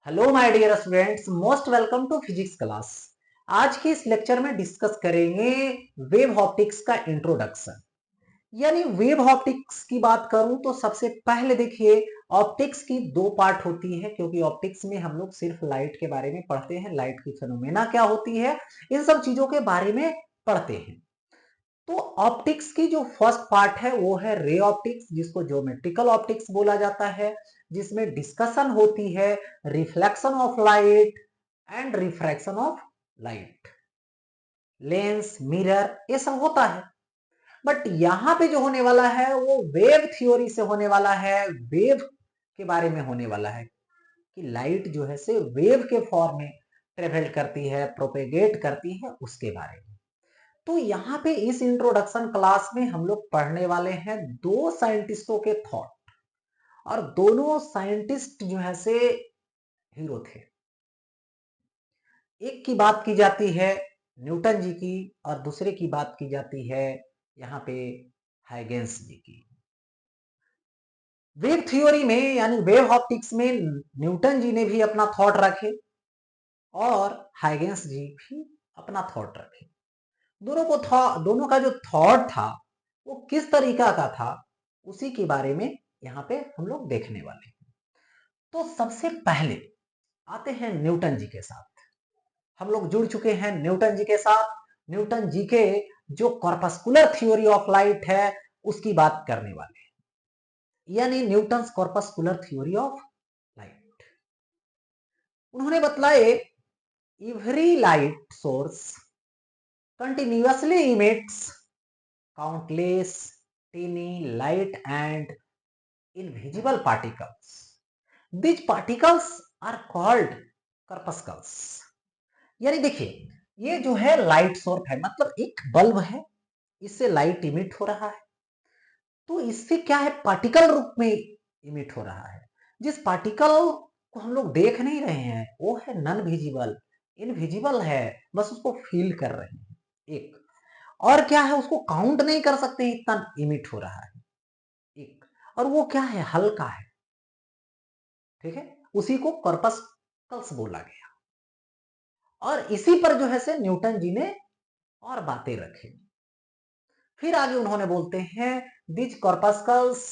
Hello my dear students, most welcome to physics class. आज के इस लेक्चर में डिस्कस करेंगे वेव ऑप्टिक्स का इंट्रोडक्शन। यानी वेव ऑप्टिक्स की बात करूं तो सबसे पहले देखिए, ऑप्टिक्स की दो पार्ट होती है, क्योंकि ऑप्टिक्स में हम लोग सिर्फ लाइट के बारे में पढ़ते हैं, लाइट की फेनोमेना क्या होती है, इन सब चीजों के बारे में पढ़ते हैं। तो ऑप्टिक्स की जो फर्स्ट पार्ट है वो है रे ऑप्टिक्स, जिसको ज्योमेट्रिकल ऑप्टिक्स बोला जाता है, जिसमें डिस्कशन होती है reflection of light and refraction of light, lens, mirror, ये सब होता है। बट यहां पे जो होने वाला है वो वेव थ्योरी से होने वाला है, वेव के बारे में होने वाला है कि लाइट जो है से वेव के फॉर्म में ट्रेवल करती है, प्रोपेगेट करती है, उसके बारे में। तो यहाँ पे इस इंट्रोडक्शन क्लास में हम लोग पढ़ने वाले हैं दो साइंटिस्टों के थॉट, और दोनों साइंटिस्ट जो है से हीरो थे। एक की बात की जाती है न्यूटन जी की, और दूसरे की बात की जाती है यहाँ पे हाइगेंस जी की। वेव थ्योरी में यानी वेव ऑप्टिक्स में न्यूटन जी ने भी अपना थॉट रखे और हाइगेंस जी भी अपना थॉट रखे। दोनों का जो थॉट था वो किस तरीका का था, उसी के बारे में यहाँ पे हम लोग देखने वाले हैं। तो सबसे पहले आते हैं न्यूटन जी के साथ। हम लोग जुड़ चुके हैं न्यूटन जी के साथ। न्यूटन जी के जो कॉर्पस्कुलर थ्योरी ऑफ लाइट है उसकी बात करने वाले हैं, यानी Newton's corpuscular theory of light. उन्होंने बतलाए every light source continuously emits countless tiny light and invisible particles. These particles are called corpuscles. यानी देखिए, ये जो है लाइट सोर्स है, मतलब एक बल्ब है, इससे लाइट इमिट हो रहा है। तो इससे क्या है, पार्टिकल रूप में इमिट हो रहा है। जिस पार्टिकल को हम लोग देख नहीं रहे हैं वो है नॉन विजिबल, इनविजिबल है, बस उसको फील कर रहे हैं। एक और क्या है, उसको काउंट नहीं कर सकते, इतना इमिट हो रहा है। एक और वो क्या है, हल्का है। ठीक है, उसी को कॉर्पस्कल्स बोला गया। और इसी पर जो है से न्यूटन जी ने और बातें रखी। फिर आगे उन्होंने बोलते हैं this corpuscles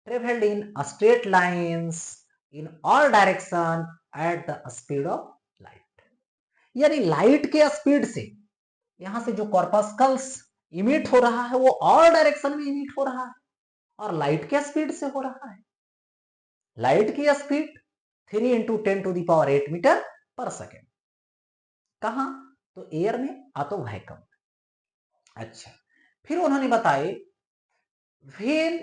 travelled in straight lines in all direction at the speed of light. यानी लाइट के स्पीड से यहां से जो कॉर्पस्कल्स इमिट हो रहा है वो ऑल डायरेक्शन में इमिट हो रहा है, और लाइट के स्पीड से हो रहा है। लाइट की स्पीड 3 × 10⁸ मीटर पर सेकेंड। कहा, तो एयर में, तो वैक्यूम। अच्छा, फिर उन्होंने बताए when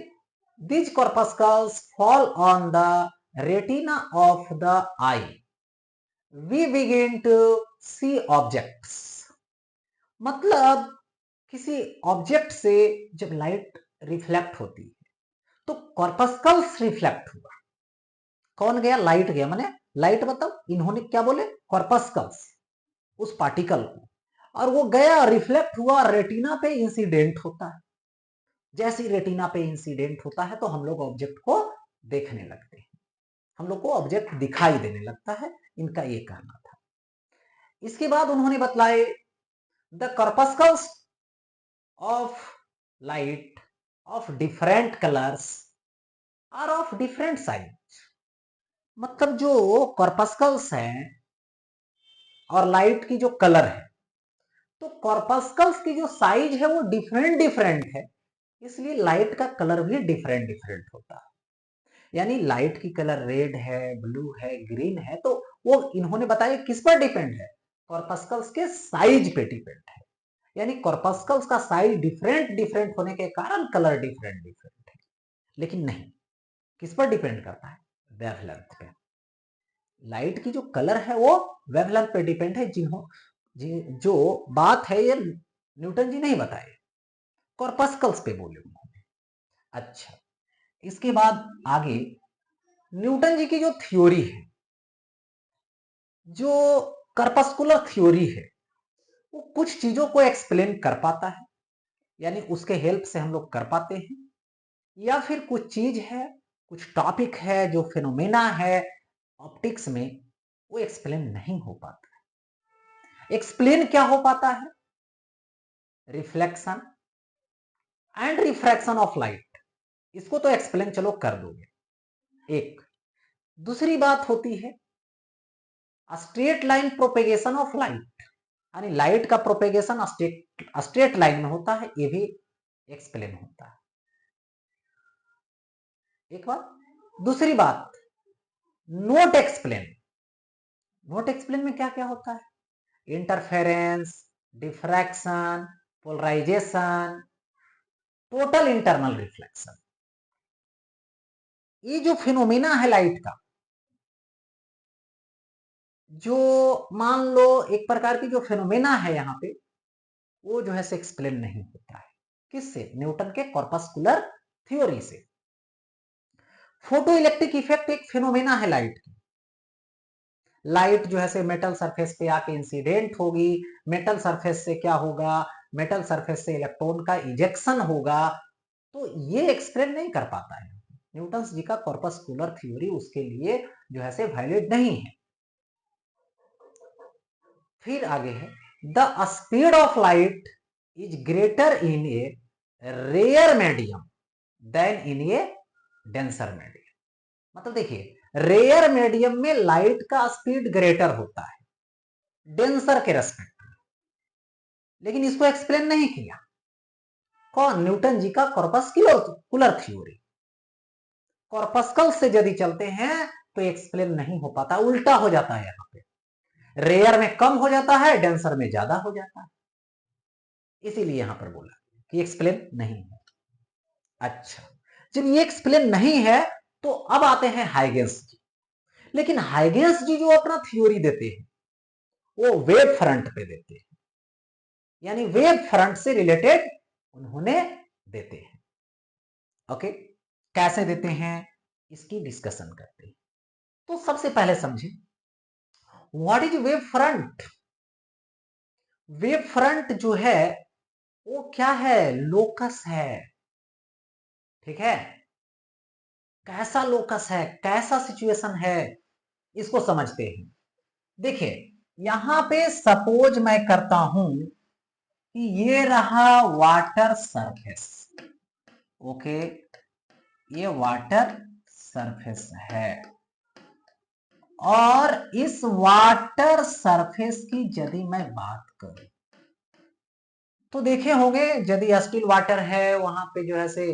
these corpuscles fall on the retina of the eye we begin to see objects। मतलब किसी ऑब्जेक्ट से जब लाइट रिफ्लेक्ट होती है तो कॉर्पस्कल्स रिफ्लेक्ट हुआ। कौन गया, लाइट गया। माने लाइट मतलब इन्होंने क्या बोले, कॉर्पस्कल्स, उस पार्टिकल को, और वो गया, रिफ्लेक्ट हुआ, रेटिना पे इंसिडेंट होता है। जैसे रेटिना पे इंसिडेंट होता है तो हम लोग ऑब्जेक्ट को देखने लगते हैं, हम लोग को ऑब्जेक्ट दिखाई देने लगता है। इनका ये कहना था। इसके बाद उन्होंने बतलाए the corpuscles of light of different colours are of different size. मतलब जो कॉर्पस्कल्स हैं और लाइट की जो कलर है, तो कॉर्पस्कल्स की जो साइज है वो डिफरेंट डिफरेंट है, इसलिए लाइट का कलर भी डिफरेंट डिफरेंट होता है। यानी लाइट की कलर रेड है, ब्लू है, ग्रीन है, तो वो इन्होंने बताया किस पर डिपेंड है, कॉर्पस्कल्स के साइज पे डिपेंड है। यानी कॉर्पस्कल्स का साइज डिफरेंट डिफरेंट होने के कारण कलर डिफरेंट डिफरेंट है। लेकिन नहीं, किस पर डिपेंड करता है, वेवलेंथ पे। लाइट की जो कलर है वो वेवलेंथ पे डिपेंड है। जो बात है ये न्यूटन जी नहीं बताए, कॉर्पस्कल्स पे बोले उन्होंने। अच्छा, इसके बाद आगे न्यूटन जी की जो थ्योरी है, जो कर्पस्कुलर थ्योरी है, वो कुछ चीजों को एक्सप्लेन कर पाता है, यानी उसके हेल्प से हम लोग कर पाते हैं। या फिर कुछ चीज है, कुछ टॉपिक है, जो फिनोमेना है ऑप्टिक्स में, वो एक्सप्लेन नहीं हो पाता। एक्सप्लेन क्या हो पाता है? Reflection and refraction of light, इसको तो एक्सप्लेन चलो कर दोगे। एक दूसरी बात होती है straight line propagation of light, यानी लाइट का प्रोपेगेशन स्ट्रेट लाइन में होता है, ये भी एक्सप्लेन होता है। एक बात। दूसरी बात नोट एक्सप्लेन। नोट एक्सप्लेन में क्या क्या होता है? Interference, diffraction, polarisation, total internal reflection. ये जो फिनोमेना है लाइट का, जो मान लो एक प्रकार की जो फिनोमेना है यहां पे, वो जो है से एक्सप्लेन नहीं होता है। किससे? न्यूटन के कॉर्पस्कुलर थ्योरी से। फोटो इलेक्ट्रिक इफेक्ट एक फिनोमेना है लाइट की। लाइट जो है से मेटल सरफेस पे आके इंसिडेंट होगी, मेटल सरफेस से क्या होगा? मेटल सरफेस से इलेक्ट्रॉन का इजेक्शन होगा। तो ये एक्सप्लेन नहीं कर पाता है न्यूटन जी का कॉर्पस्कुलर थ्योरी, उसके लिए जो है से वैलिड नहीं है। फिर आगे है the speed of light is greater in a rare medium than in a denser medium. मतलब देखिए, रेयर मीडियम में लाइट का स्पीड ग्रेटर होता है डेंसर के रेस्पेक्ट में, लेकिन इसको एक्सप्लेन नहीं किया। कौन? न्यूटन जी का कॉर्पस्कुलर थ्योरी। कॉर्पस्कल से यदि चलते हैं तो एक्सप्लेन नहीं हो पाता, उल्टा हो जाता है। यहां पे रेयर में कम हो जाता है, डेंसर में ज्यादा हो जाता है, इसीलिए यहां पर बोला कि एक्सप्लेन नहीं है। अच्छा, जब ये एक्सप्लेन नहीं है तो अब आते हैं हाइगेंस जी। लेकिन हाइगेंस जी जो अपना थ्योरी देते हैं वो वेव फ्रंट पे देते हैं, यानी वेव फ्रंट से रिलेटेड उन्होंने देते हैं। ओके, कैसे देते हैं इसकी डिस्कशन करते हैं। तो सबसे पहले समझे what is wave front. Wave front जो है वो क्या है? लोकस है। ठीक है, कैसा लोकस है, कैसा सिचुएशन है, इसको समझते हैं। देखिए, यहां पे सपोज मैं करता हूं कि ये रहा वाटर सरफेस। ओके, ये वाटर सरफेस है और इस वाटर सरफेस की यदि मैं बात करूं तो देखे होंगे यदि स्टिल वाटर है वहां पे जो है से,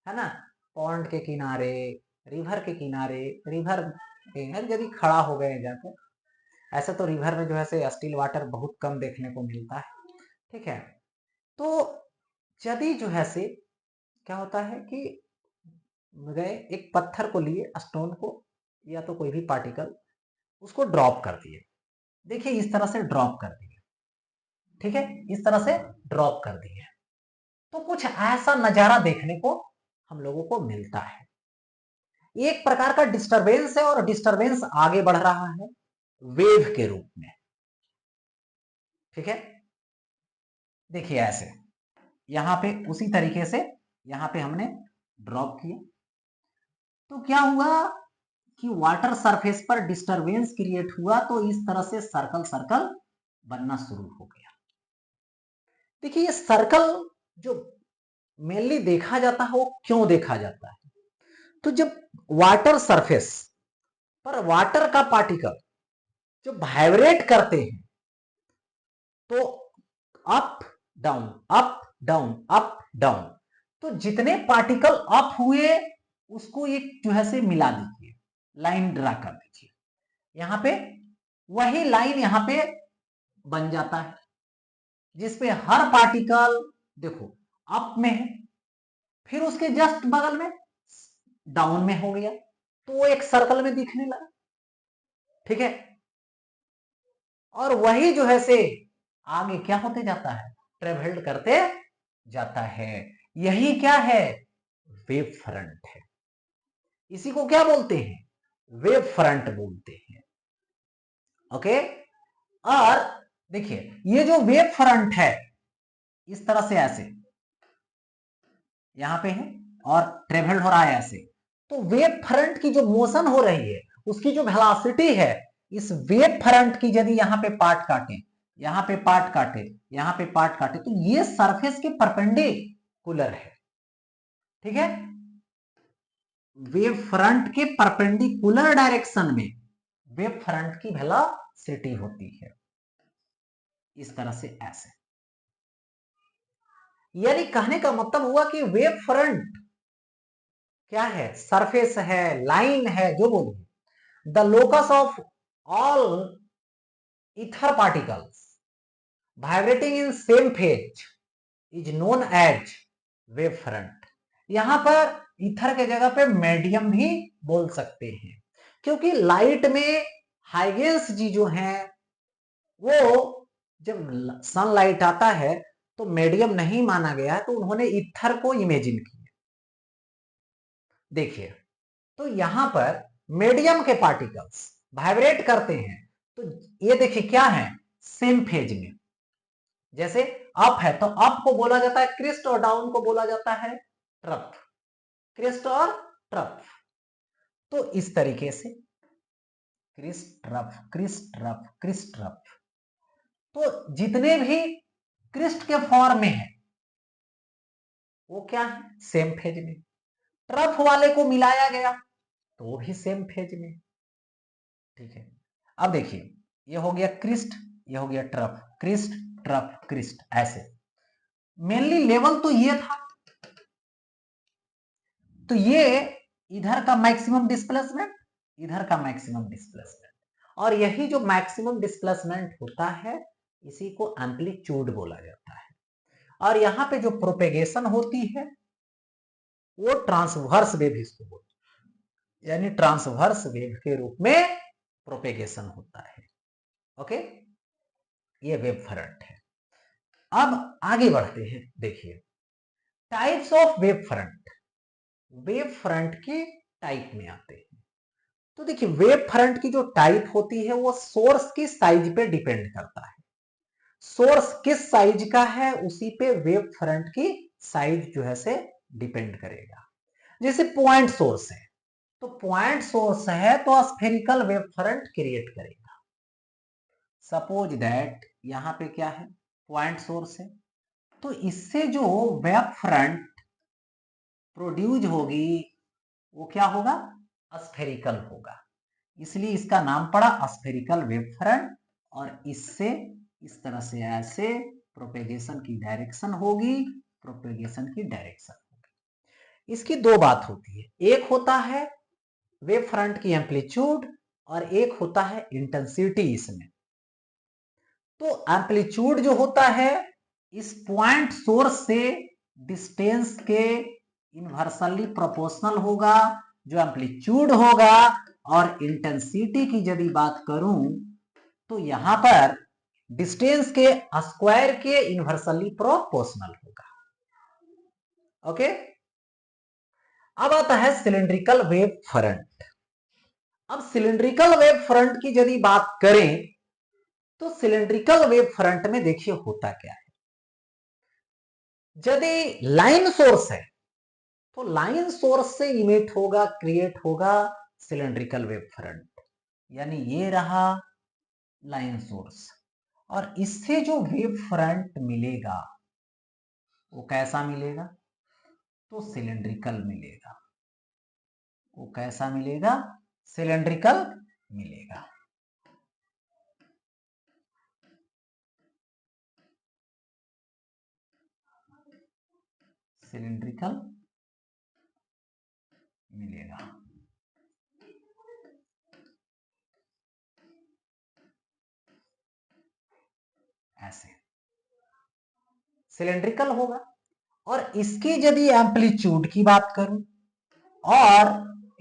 है ना, पॉन्ड के किनारे, रिवर के किनारे, रिवर यदि खड़ा हो गए जाकर, ऐसे तो रिवर में जो है से स्टिल वाटर बहुत कम देखने को मिलता है। ठीक है, तो यदि जो है से क्या होता है कि गए एक पत्थर को लिए, स्टोन को या तो कोई भी पार्टिकल, उसको ड्रॉप कर दिए। देखिए इस तरह से ड्रॉप कर दिए। ठीक है, इस तरह से ड्रॉप कर दिए तो कुछ ऐसा नजारा देखने को हम लोगों को मिलता है। एक प्रकार का डिस्टरबेंस है और डिस्टरबेंस आगे बढ़ रहा है वेव के रूप में। ठीक है, देखिए ऐसे यहां पे उसी तरीके से यहां पे हमने ड्रॉप किया तो क्या हुआ कि वाटर सरफेस पर डिस्टरबेंस क्रिएट हुआ, तो इस तरह से सर्कल सर्कल बनना शुरू हो गया। देखिए ये सर्कल जो मेनली देखा जाता है वो क्यों देखा जाता है? तो जब वाटर सरफेस पर वाटर का पार्टिकल जो वाइब्रेट करते हैं तो up down up down up down, तो जितने पार्टिकल अप हुए उसको एक जो है से मिला दीजिए, लाइन ड्रा कर दीजिए। यहां पे वही लाइन यहां पे बन जाता है जिसपे हर पार्टिकल देखो अप में है, फिर उसके जस्ट बगल में डाउन में हो गया, तो वो एक सर्कल में दिखने लगा। ठीक है, और वही जो है से आगे क्या होते जाता है? ट्रेवल्ड करते जाता है। यही क्या है? वेव फ्रंट है। इसी को क्या बोलते हैं? वेव फ्रंट बोलते हैं। ओके, और देखिए ये जो वेव फ्रंट है इस तरह से ऐसे यहां पे है और ट्रेवल हो रहा है ऐसे, तो वेव फ्रंट की जो मोशन हो रही है उसकी जो वेलोसिटी है इस वेव फ्रंट की यदि यहाँ पे पार्ट काटे, यहाँ पे पार्ट काटे, यहाँ पे पार्ट काटे, तो ये सरफेस के परपेंडिकुलर है, ठीक है। वेव फ्रंट के परपेंडिकुलर डायरेक्शन में वेव फ्रंट की वेलोसिटी होती है, इस तरह से ऐसे। यानी कहने का मतलब हुआ कि वेव फ्रंट क्या है, सरफेस है, लाइन है, जो बोलिए, the locus of all ether particles vibrating in same phase is known as wave front। यहां पर ईथर के जगह पे मीडियम भी बोल सकते हैं, क्योंकि लाइट में हाइगेंस जी जो हैं वो जब सनलाइट आता है तो मीडियम नहीं माना गया, तो उन्होंने ईथर को इमेजिन किया। देखिए, तो यहां पर मीडियम के पार्टिकल्स वाइब्रेट करते हैं, तो ये देखिए क्या है, सेम फेज में। जैसे अप है तो अप को बोला जाता है क्रिस्ट और डाउन को बोला जाता है ट्रफ, क्रिस्ट और ट्रफ। तो इस तरीके से crest trough, crest trough, crest trough, तो जितने भी क्रिस्ट के फॉर्म में है वो क्या है, सेम फेज में। ट्रफ वाले को मिलाया गया तो वो भी सेम फेज में, ठीक है। अब देखिए, ये हो गया क्रिस्ट, ये हो गया ट्रफ, क्रिस्ट ट्रफ क्रिस्ट, ऐसे। मेनली लेवल तो ये था, तो ये इधर का मैक्सिमम डिस्प्लेसमेंट, इधर का मैक्सिमम डिस्प्लेसमेंट, और यही जो मैक्सिमम डिस्प्लेसमेंट होता है इसी को एम्पलीट्यूड बोला जाता है। और यहां पे जो प्रोपेगेशन होती है वो ट्रांसवर्स वेव इसको बोलते हैं, यानी ट्रांसवर्स वेव के रूप में प्रोपेगेशन होता है। ओके, ये वेव फ्रंट है। अब आगे बढ़ते हैं, देखिए types of wave front. Wave front के टाइप में आते हैं, तो देखिए वेव फ्रंट की जो टाइप होती है वो सोर्स की साइज पे डिपेंड करता है। सोर्स किस साइज का है उसी पे वेव फ्रंट की साइज जो है से डिपेंड करेगा। जैसे पॉइंट सोर्स है, तो पॉइंट सोर्स है तो स्फेरिकल वेव फ्रंट क्रिएट करेगा। सपोज दैट यहां पे क्या है, पॉइंट सोर्स है, तो इससे जो वेव फ्रंट प्रोड्यूस होगी वो क्या होगा, स्फेरिकल होगा, इसलिए इसका नाम पड़ा स्फेरिकल वेव फ्रंट। और इससे इस तरह से ऐसे प्रोपेगेशन की डायरेक्शन होगी, प्रोपेगेशन की डायरेक्शन होगी। इसकी दो बात होती है, एक होता है वेव फ्रंट की एम्पलीट्यूड और एक होता है इंटेंसिटी इसमें। तो एम्पलीट्यूड जो होता है इस पॉइंट सोर्स से डिस्टेंस के इनवर्सली प्रोपोर्शनल होगा जो एम्पलीट्यूड होगा, और इंटेंसिटी की यदि बात करूं तो यहां पर डिस्टेंस के स्क्वायर के इनवर्सली प्रोपोर्शनल होगा। ओके, अब आता है सिलिंड्रिकल वेव फ्रंट। अब सिलिंड्रिकल वेव फ्रंट की यदि बात करें तो सिलिंड्रिकल वेव फ्रंट में देखिए होता क्या है, यदि लाइन सोर्स है तो लाइन सोर्स से इमिट होगा, क्रिएट होगा सिलिंड्रिकल वेव फ्रंट, यानी ये रहा लाइन सोर्स, और इससे जो वेव फ्रंट मिलेगा वो कैसा मिलेगा, तो सिलिंड्रिकल मिलेगा। वो कैसा मिलेगा, सिलिंड्रिकल मिलेगा। सिलिंड्रिकल मिलेगा, ऐसे सिलिंड्रिकल होगा। और इसकी यदि एम्पलीट्यूड की बात करूं और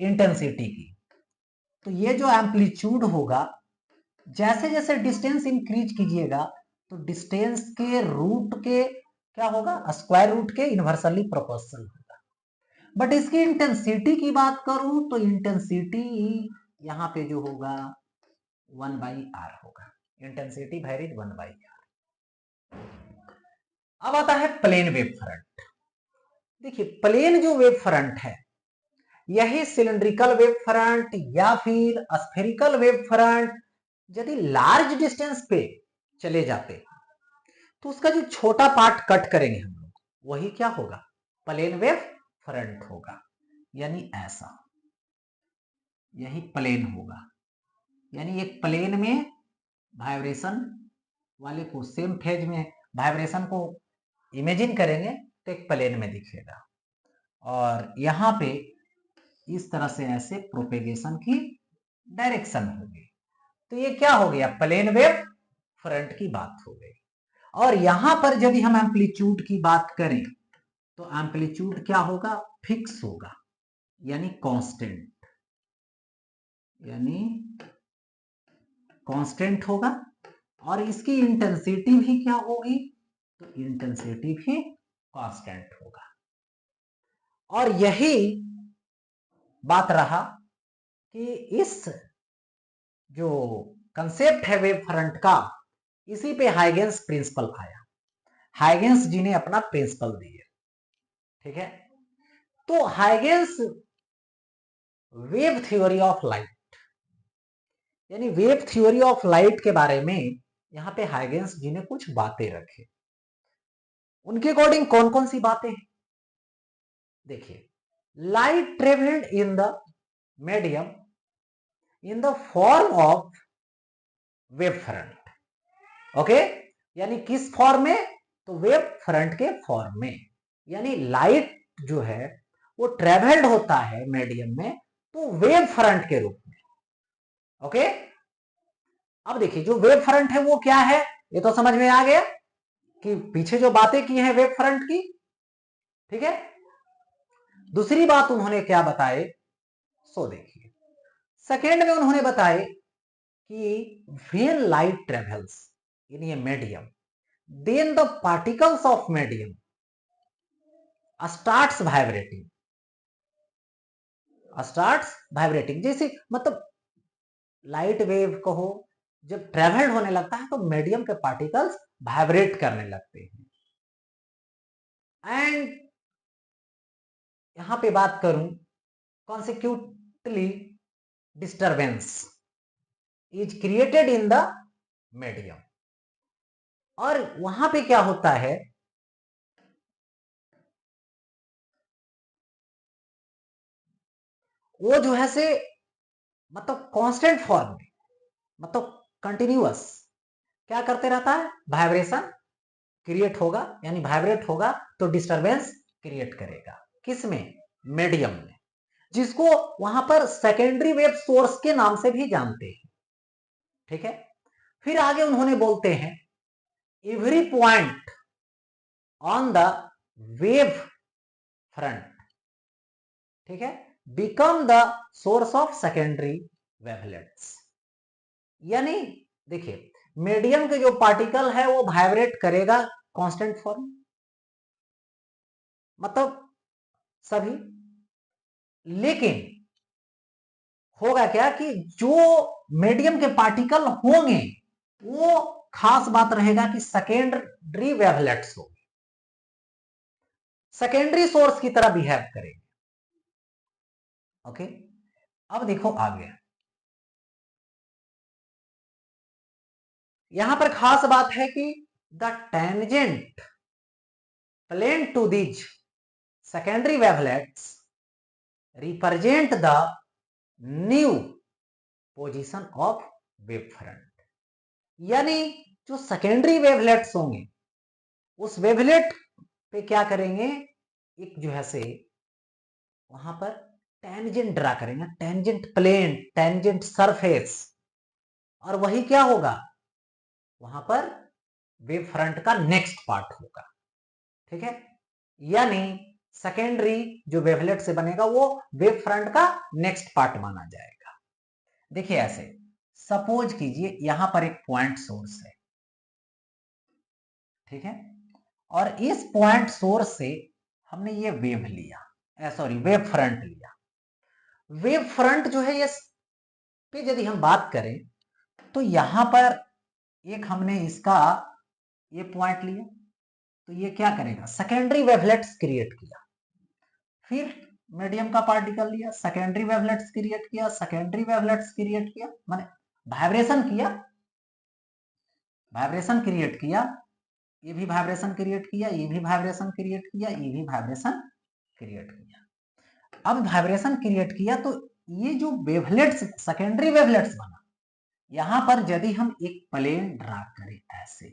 इंटेंसिटी की, तो ये जो एम्पलीट्यूड होगा जैसे जैसे डिस्टेंस इंक्रीज कीजिएगा तो डिस्टेंस के रूट के क्या होगा, स्क्वायर रूट के इनवर्सली प्रोपोर्शनल होगा। बट इसकी इंटेंसिटी की बात करूं तो इंटेंसिटी यहां पे जो होगा 1/r होगा, इंटेंसिटी वेरीज 1/r। अब आता है प्लेन वेव फ्रंट। देखिए प्लेन जो वेव फ्रंट है यही सिलिंड्रिकल वेव फ्रंट या फिर स्फेरिकल वेव फ्रंट यदि लार्ज डिस्टेंस पे चले जाते हैं तो उसका जो छोटा पार्ट कट करेंगे हम लोग, वही क्या होगा, प्लेन वेव फ्रंट होगा। यानी ऐसा, यही प्लेन होगा। यानी एक प्लेन में वाइब्रेशन वाले को, सेम फेज में वाइब्रेशन को इमेजिन करेंगे तो एक प्लेन में दिखेगा, और यहां पे इस तरह से ऐसे प्रोपेगेशन की डायरेक्शन होगी। तो ये क्या हो गया, प्लेन वेव फ्रंट की बात हो गई। और यहां पर यदि हम एम्पलीट्यूड की बात करें तो एम्पलीट्यूड क्या होगा, फिक्स होगा, यानी कांस्टेंट, यानी कांस्टेंट होगा। और इसकी इंटेंसिटी भी क्या होगी, तो इंटेंसिटी भी कांस्टेंट होगा। और यही बात रहा कि इस जो कंसेप्ट है वेव फ्रंट का, इसी पे हाइगेंस प्रिंसिपल आया। हाइगेंस जी ने अपना प्रिंसिपल दिए, ठीक है। तो Huygens wave theory of light, यानी वेव थ्योरी ऑफ लाइट के बारे में यहां पे हाइगेंस जी ने कुछ बातें रखी। उनके अकॉर्डिंग कौन कौन सी बातें हैं, देखिए, light travelled in the medium in the form of wave front. Okay, यानी किस फॉर्म में, तो वेव फ्रंट के फॉर्म में। यानी लाइट जो है वो ट्रेवल्ड होता है मीडियम में तो वेव फ्रंट के रूप में। ओके, अब देखिए जो वेव फ्रंट है वो क्या है, ये तो समझ में आ गया कि पीछे जो बातें की हैं वेव फ्रंट की, ठीक है। दूसरी बात उन्होंने क्या बताए, सो देखिए, सेकेंड में उन्होंने बताए कि when light travels in a medium then the particles of medium starts vibrating। जैसे मतलब लाइट वेव कहो, जब ट्रेवल्ड होने लगता है तो मीडियम के पार्टिकल्स वाइब्रेट करने लगते हैं। एंड यहां पे बात करूं, consecutively disturbance is created in the medium. और वहां पे क्या होता है, वो जो है से मतलब कांस्टेंट फॉर्म में, मतलब कंटिन्यूअस क्या करते रहता है, वाइब्रेशन क्रिएट होगा, यानी वाइब्रेट होगा तो डिस्टरबेंस क्रिएट करेगा, किसमें, मीडियम में, जिसको वहां पर सेकेंडरी वेव सोर्स के नाम से भी जानते हैं, ठीक है। फिर आगे उन्होंने बोलते हैं every point on the wave front, ठीक है, become the source of secondary wavelets. यानी देखिए, मीडियम के जो पार्टिकल है वो वाइब्रेट करेगा कांस्टेंट फॉर्म, मतलब सभी, लेकिन होगा क्या कि जो मीडियम के पार्टिकल होंगे वो खास बात रहेगा कि सेकेंडरी वेवलेट्स होंगे, सेकेंडरी सोर्स की तरह बिहेव करेंगे। ओके, अब देखो आगे, यहां पर खास बात है कि the tangent plane to these secondary wavelets represent the new position of wave front. यानी जो सेकेंडरी वेवलेट्स होंगे उस वेवलेट पे क्या करेंगे, एक जो है से वहां पर टेंजेंट ड्रा करेंगे, टेंजेंट प्लेन, टेंजेंट सरफेस, और वही क्या होगा, वहां पर वेव फ्रंट का नेक्स्ट पार्ट होगा, ठीक है। यानी सेकेंडरी जो वेवलेट से बनेगा वो वेव फ्रंट का नेक्स्ट पार्ट माना जाएगा। देखिए ऐसे सपोज कीजिए यहां पर एक पॉइंट सोर्स है, ठीक है, और इस पॉइंट सोर्स से हमने ये वेव लिया, सॉरी वेव फ्रंट लिया। वेव फ्रंट जो है ये पे यदि हम बात करें तो यहां पर एक हमने इसका ये पॉइंट लिया तो ये क्या करेगा, सेकेंडरी वेवलेट्स क्रिएट किया। फिर मीडियम का पार्टिकल लिया, सेकेंडरी वेवलेट्स क्रिएट किया, सेकेंडरी वेवलेट्स क्रिएट किया, माने वाइब्रेशन किया, वाइब्रेशन क्रिएट किया, ये भी वाइब्रेशन क्रिएट किया, ये भी वाइब्रेशन क्रिएट किया, ये भी वाइब्रेशन क्रिएट किया। अब वाइब्रेशन क्रिएट किया तो ये जो वेवलेट्स, सेकेंडरी वेवलेट्स बना, यहां पर यदि हम एक प्लेन ड्रा करें ऐसे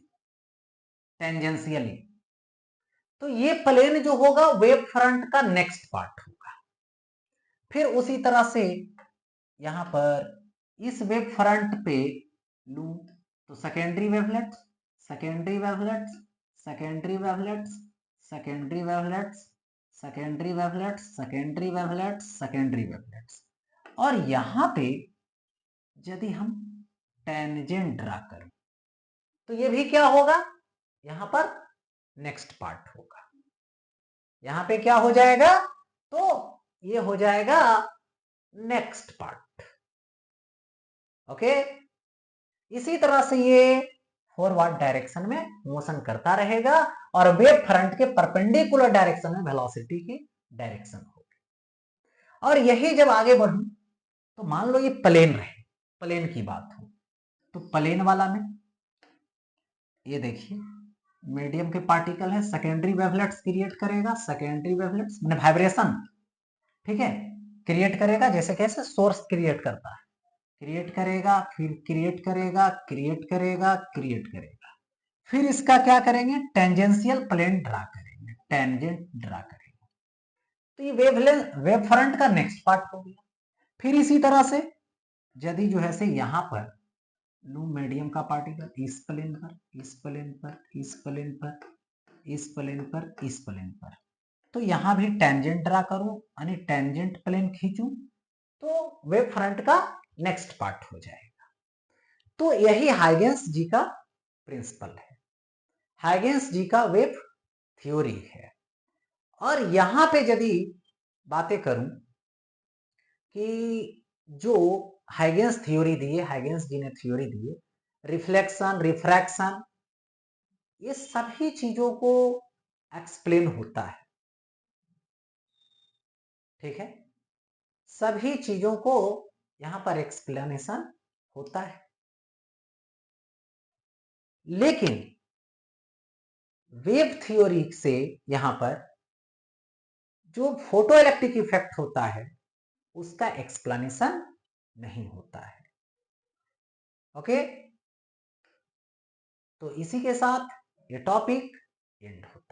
टेंजेंशियली, तो ये प्लेन जो होगा वेव फ्रंट का नेक्स्ट पार्ट होगा। फिर उसी तरह से यहां पर इस वेव फ्रंट पे लू तो secondary wavelets, secondary wavelets, secondary wavelets, secondary wavelets, secondary wavelets, secondary wavelets, secondary wavelets, और यहां पे यदि हम टेंजेंट ड्रा करें तो ये भी क्या होगा, यहां पर नेक्स्ट पार्ट होगा। यहां पे क्या हो जाएगा, तो ये हो जाएगा नेक्स्ट पार्ट। ओके, इसी तरह से ये फॉरवर्ड डायरेक्शन में मोशन करता रहेगा और वेव फ्रंट के परपेंडिकुलर डायरेक्शन में वेलोसिटी की डायरेक्शन होगी। और यही जब आगे बढ़ूं तो मान लो ये प्लेन रहे, प्लेन की बात हो तो प्लेन वाला में ये देखिए मीडियम के पार्टिकल है, सेकेंडरी वेवलेट्स क्रिएट करेगा, सेकेंडरी वेवलेट्स माने वाइब्रेशन, ठीक है, क्रिएट करेगा, जैसे कैसे सोर्स क्रिएट करता है, क्रिएट करेगा, फिर क्रिएट करेगा, क्रिएट करेगा, क्रिएट करेगा, फिर इसका क्या करेंगे, टेंजेंशियल प्लेन ड्रा करेंगे, टेंजेंट ड्रा करेंगे, तो ये वेव फ्रंट का नेक्स्ट पार्ट हो गया। फिर इसी तरह से यदि जो है से यहां पर लू मीडियम का पार्टिकल इस प्लेन पर, इस प्लेन पर, इस प्लेन पर, इस प्लेन पर, इस प्लेन पर, तो यहां भी टेंजेंट ड्रा करूं यानी टेंजेंट प्लेन खींचूं तो वेव फ्रंट का नेक्स्ट पार्ट हो जाएगा। तो यही हाइगेंस जी का प्रिंसिपल है, हाइगेंस जी का वेव थ्योरी है। और यहां पे यदि बातें करूं कि जो हाइगेंस थ्योरी दी है, हाइगेंस जी ने थ्योरी दी है, रिफ्लेक्शन, रिफ्रैक्शन, ये सभी चीजों को एक्सप्लेन होता है, ठीक है, सभी चीजों को यहां पर एक्सप्लेनेशन होता है। लेकिन वेव थ्योरी से यहां पर जो फोटो इलेक्ट्रिक इफेक्ट होता है उसका एक्सप्लेनेशन नहीं होता है। ओके, तो इसी के साथ ये टॉपिक एंड होता है।